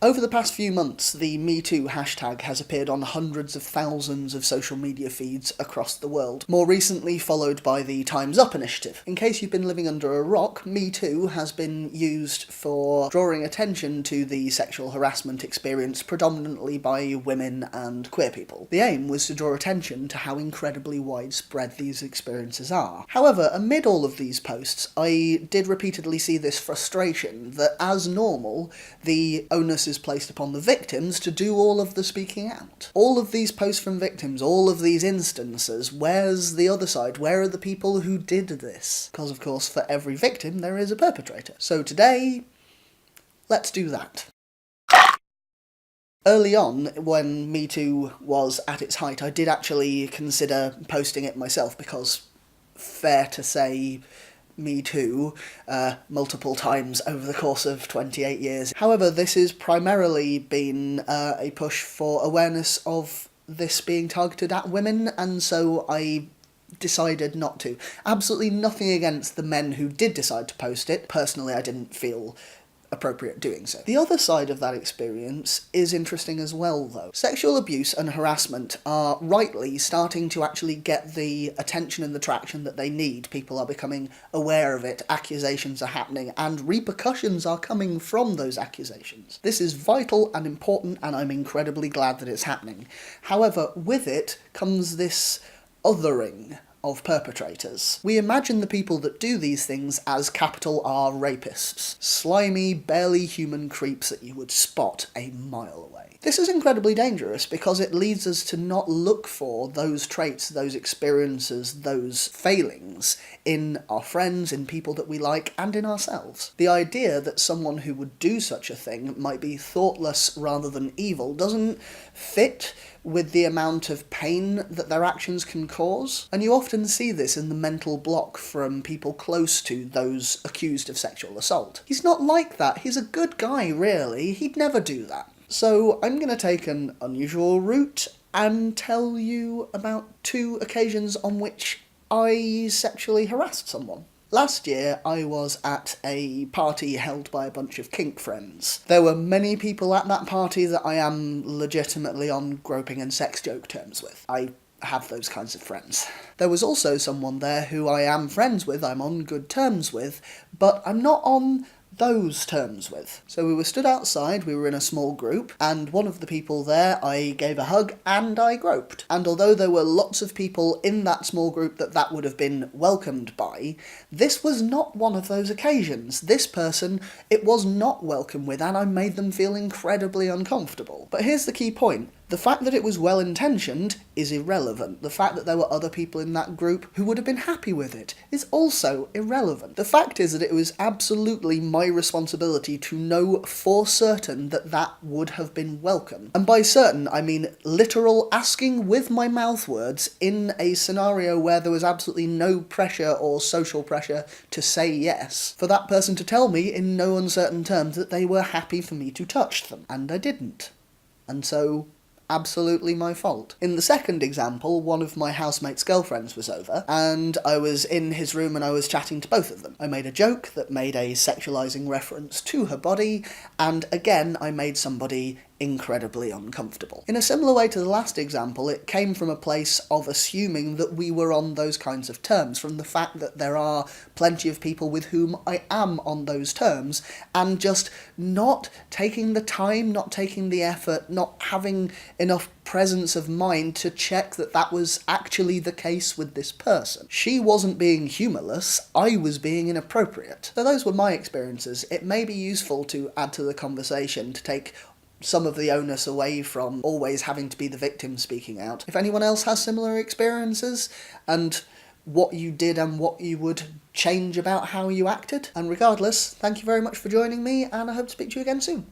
Over the past few months, the #MeToo hashtag has appeared on hundreds of thousands of social media feeds across the world, more recently followed by the Time's Up initiative. In case you've been living under a rock, #MeToo has been used for drawing attention to the sexual harassment experienced predominantly by women and queer people. The aim was to draw attention to how incredibly widespread these experiences are. However, amid all of these posts, I did repeatedly see this frustration that, as normal, the onus is placed upon the victims to do all of the speaking out. All of these posts from victims, all of these instances, where's the other side? Where are the people who did this? Because, of course, for every victim there is a perpetrator. So today, let's do that. Early on, when #MeToo was at its height, I did actually consider posting it myself because, fair to say, Me Too, multiple times over the course of 28 years. However, this has primarily been a push for awareness of this being targeted at women, and so I decided not to. Absolutely nothing against the men who did decide to post it. Personally, I didn't feel appropriate doing so. The other side of that experience is interesting as well, though. Sexual abuse and harassment are rightly starting to actually get the attention and the traction that they need. People are becoming aware of it, accusations are happening, and repercussions are coming from those accusations. This is vital and important, and I'm incredibly glad that it's happening. However, with it comes this othering of perpetrators. We imagine the people that do these things as capital R rapists. Slimy, barely human creeps that you would spot a mile away. This is incredibly dangerous because it leads us to not look for those traits, those experiences, those failings in our friends, in people that we like, and in ourselves. The idea that someone who would do such a thing might be thoughtless rather than evil doesn't fit with the amount of pain that their actions can cause. And you often see this in the mental block from people close to those accused of sexual assault. He's not like that. He's a good guy, really. He'd never do that. So I'm going to take an unusual route and tell you about 2 occasions on which I sexually harassed someone. Last year, I was at a party held by a bunch of kink friends. There were many people at that party that I am legitimately on groping and sex joke terms with. I have those kinds of friends. There was also someone there who I am friends with, I'm on good terms with, but I'm not on those terms with. So we were stood outside, we were in a small group, and one of the people there I gave a hug and I groped. And although there were lots of people in that small group that would have been welcomed by, this was not one of those occasions. This person, it was not welcome with, and I made them feel incredibly uncomfortable. But here's the key point. The fact that it was well-intentioned is irrelevant. The fact that there were other people in that group who would have been happy with it is also irrelevant. The fact is that it was absolutely my responsibility to know for certain that that would have been welcome. And by certain, I mean literal asking with my mouth words in a scenario where there was absolutely no pressure or social pressure to say yes, for that person to tell me in no uncertain terms that they were happy for me to touch them. And I didn't. And so, absolutely my fault. In the second example, one of my housemate's girlfriends was over, and I was in his room and I was chatting to both of them. I made a joke that made a sexualizing reference to her body, and again I made somebody incredibly uncomfortable. In a similar way to the last example, it came from a place of assuming that we were on those kinds of terms, from the fact that there are plenty of people with whom I am on those terms, and just not taking the time, not taking the effort, not having enough presence of mind to check that that was actually the case with this person. She wasn't being humorless, I was being inappropriate. So those were my experiences. It may be useful to add to the conversation to take some of the onus away from always having to be the victim speaking out. If anyone else has similar experiences, and what you did and what you would change about how you acted. And regardless, thank you very much for joining me, and I hope to speak to you again soon.